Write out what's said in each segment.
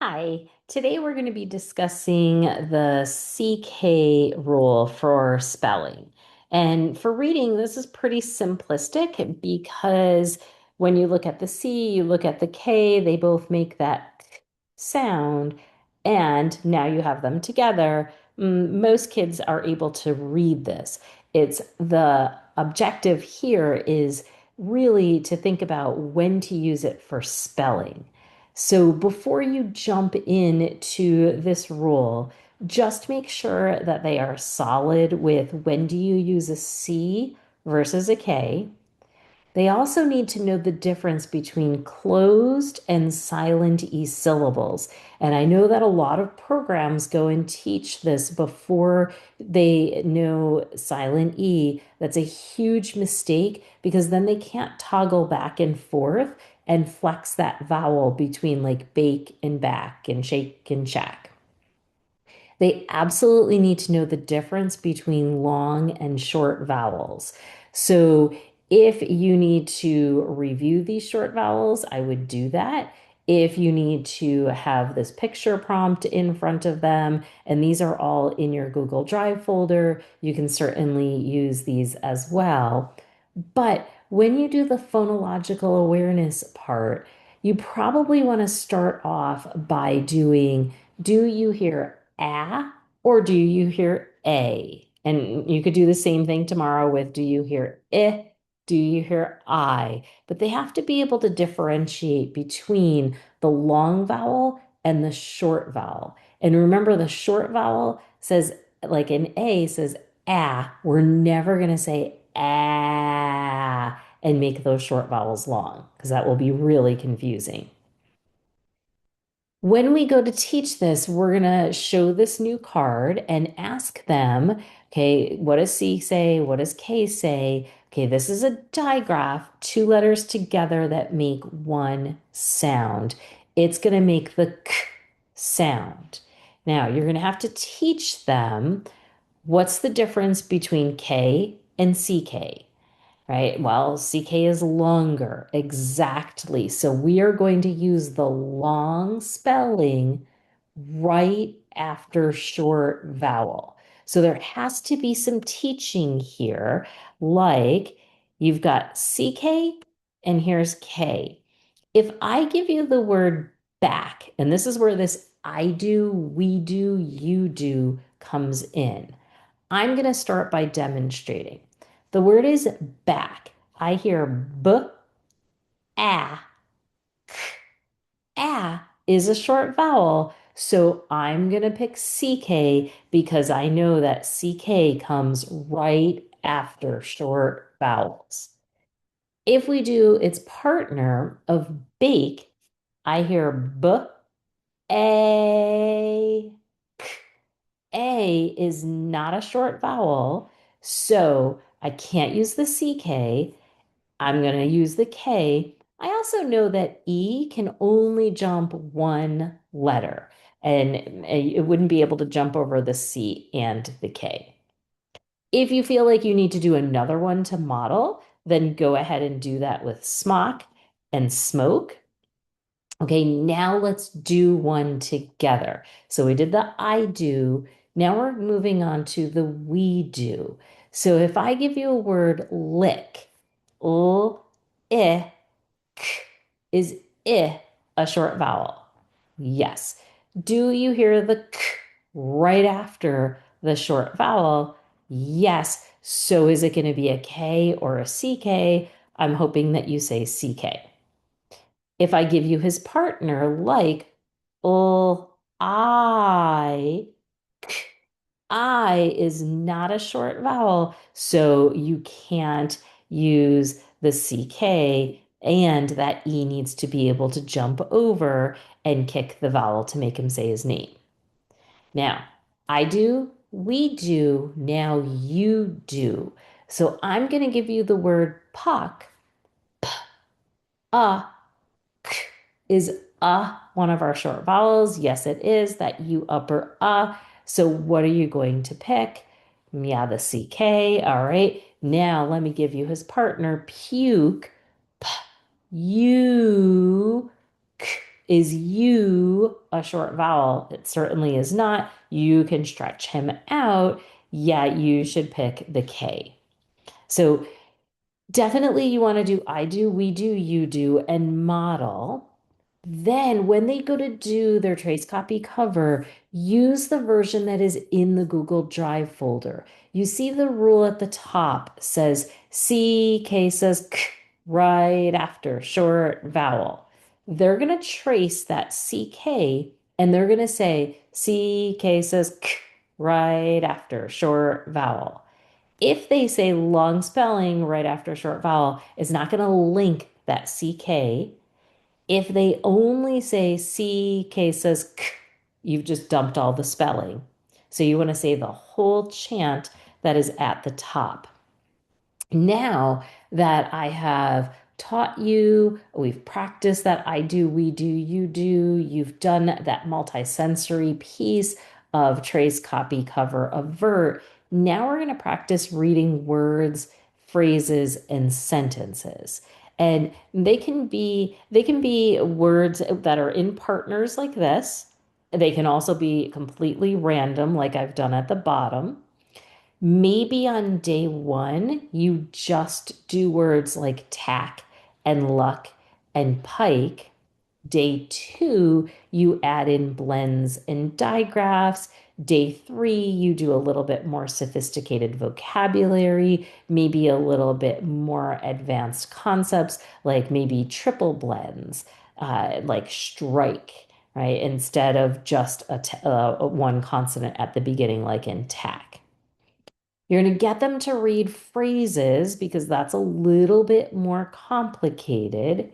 Hi, today we're going to be discussing the CK rule for spelling. And for reading, this is pretty simplistic because when you look at the C, you look at the K, they both make that k sound. And now you have them together. Most kids are able to read this. It's the objective here is really to think about when to use it for spelling. So before you jump into this rule, just make sure that they are solid with when do you use a C versus a K. They also need to know the difference between closed and silent E syllables. And I know that a lot of programs go and teach this before they know silent E. That's a huge mistake because then they can't toggle back and forth and flex that vowel between like bake and back and shake and shack. They absolutely need to know the difference between long and short vowels. So if you need to review these short vowels, I would do that. If you need to have this picture prompt in front of them, and these are all in your Google Drive folder, you can certainly use these as well. But when you do the phonological awareness part, you probably want to start off by doing, do you hear a or do you hear a? And you could do the same thing tomorrow with, do you hear I? Do you hear I? But they have to be able to differentiate between the long vowel and the short vowel. And remember, the short vowel says, like an A says ah. We're never going to say ah and make those short vowels long because that will be really confusing. When we go to teach this, we're going to show this new card and ask them, okay, what does C say? What does K say? Okay, this is a digraph, two letters together that make one sound. It's going to make the k sound. Now, you're going to have to teach them what's the difference between K and CK, right? Well, CK is longer, exactly. So we are going to use the long spelling right after short vowel. So there has to be some teaching here, like you've got CK and here's K. If I give you the word back, and this is where this I do, we do, you do comes in. I'm going to start by demonstrating. The word is back. I hear b, a. A is a short vowel, so I'm going to pick CK because I know that CK comes right after short vowels. If we do its partner of bake, I hear b, a. A is not a short vowel, so I can't use the CK. I'm going to use the K. I also know that E can only jump one letter, and it wouldn't be able to jump over the C and the K. If you feel like you need to do another one to model, then go ahead and do that with smock and smoke. Okay, now let's do one together. So we did the I do. Now we're moving on to the we do. So if I give you a word lick, l, I, k, is I a short vowel? Yes. Do you hear the k right after the short vowel? Yes. So is it going to be a K or a CK? I'm hoping that you say CK. If I give you his partner, like I is not a short vowel, so you can't use the CK, and that E needs to be able to jump over and kick the vowel to make him say his name. Now, I do, we do, now you do. So I'm going to give you the word puck, uh, is one of our short vowels? Yes, it is. That U upper So what are you going to pick? Yeah, the CK. All right. Now let me give you his partner, puke. P, U, k Is you a short vowel? It certainly is not. You can stretch him out. Yeah, you should pick the K. So definitely you want to do I do, we do, you do, and model. Then when they go to do their trace copy cover, use the version that is in the Google Drive folder. You see the rule at the top says CK says k right after short vowel. They're going to trace that CK and they're going to say CK says k right after short vowel. If they say long spelling right after short vowel, it's not going to link that CK. If they only say CK says k, you've just dumped all the spelling. So you want to say the whole chant that is at the top. Now that I have taught you, we've practiced that I do, we do, you do, you've done that multisensory piece of trace, copy, cover, avert. Now we're going to practice reading words, phrases, and sentences. And they can be words that are in partners like this. They can also be completely random, like I've done at the bottom. Maybe on day one, you just do words like tack and luck and pike. Day two, you add in blends and digraphs. Day three, you do a little bit more sophisticated vocabulary, maybe a little bit more advanced concepts, like maybe triple blends, like strike, right? Instead of just one consonant at the beginning, like in tack. You're going to get them to read phrases because that's a little bit more complicated.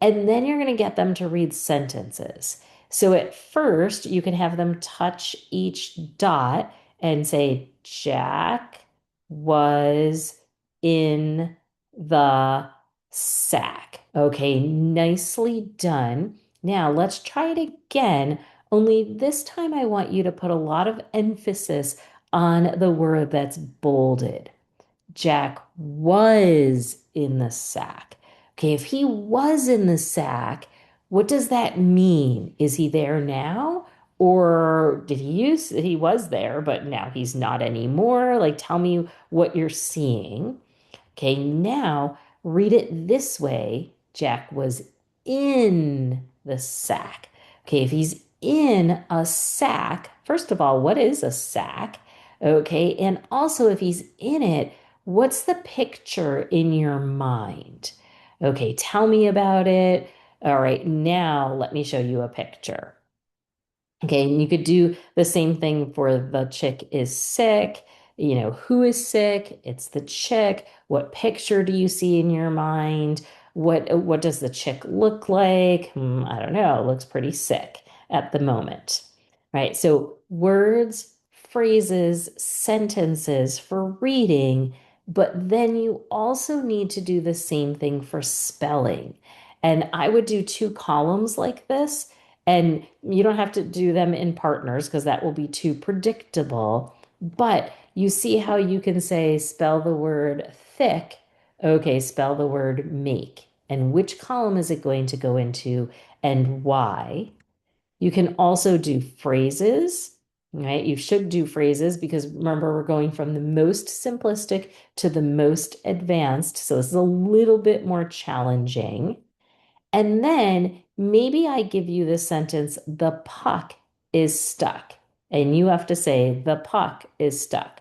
And then you're going to get them to read sentences. So at first, you can have them touch each dot and say, Jack was in the sack. Okay, nicely done. Now let's try it again. Only this time, I want you to put a lot of emphasis on the word that's bolded. Jack was in the sack. Okay, if he was in the sack, what does that mean? Is he there now? Or did he was there, but now he's not anymore? Like, tell me what you're seeing. Okay, now read it this way. Jack was in the sack. Okay, if he's in a sack, first of all, what is a sack? Okay, and also if he's in it, what's the picture in your mind? Okay, tell me about it. All right, now let me show you a picture. Okay, and you could do the same thing for the chick is sick. You know, who is sick? It's the chick. What picture do you see in your mind? What does the chick look like? I don't know. It looks pretty sick at the moment. Right? So words, phrases, sentences for reading, but then you also need to do the same thing for spelling. And I would do two columns like this. And you don't have to do them in partners because that will be too predictable. But you see how you can say, spell the word thick. Okay, spell the word make. And which column is it going to go into and why? You can also do phrases, right? You should do phrases because remember, we're going from the most simplistic to the most advanced. So this is a little bit more challenging. And then maybe I give you the sentence, the puck is stuck. And you have to say, the puck is stuck.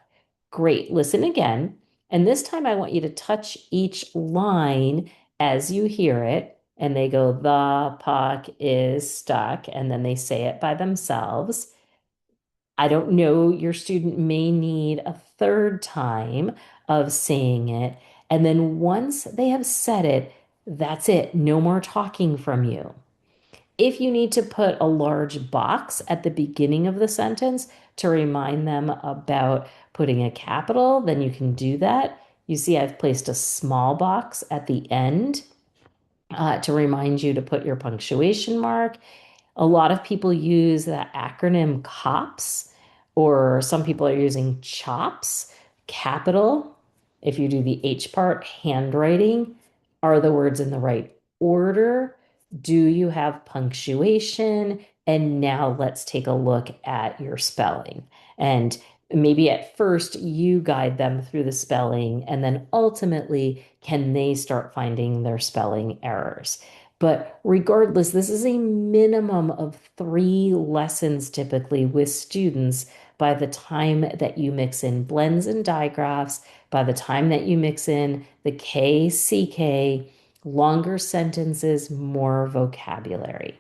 Great. Listen again. And this time I want you to touch each line as you hear it. And they go, the puck is stuck. And then they say it by themselves. I don't know, your student may need a third time of saying it. And then once they have said it, that's it. No more talking from you. If you need to put a large box at the beginning of the sentence to remind them about putting a capital, then you can do that. You see, I've placed a small box at the end to remind you to put your punctuation mark. A lot of people use the acronym COPS, or some people are using CHOPS, capital. If you do the H part, handwriting, are the words in the right order? Do you have punctuation? And now let's take a look at your spelling. And maybe at first you guide them through the spelling, and then ultimately, can they start finding their spelling errors? But regardless, this is a minimum of 3 lessons typically with students by the time that you mix in blends and digraphs, by the time that you mix in the K, CK, longer sentences, more vocabulary.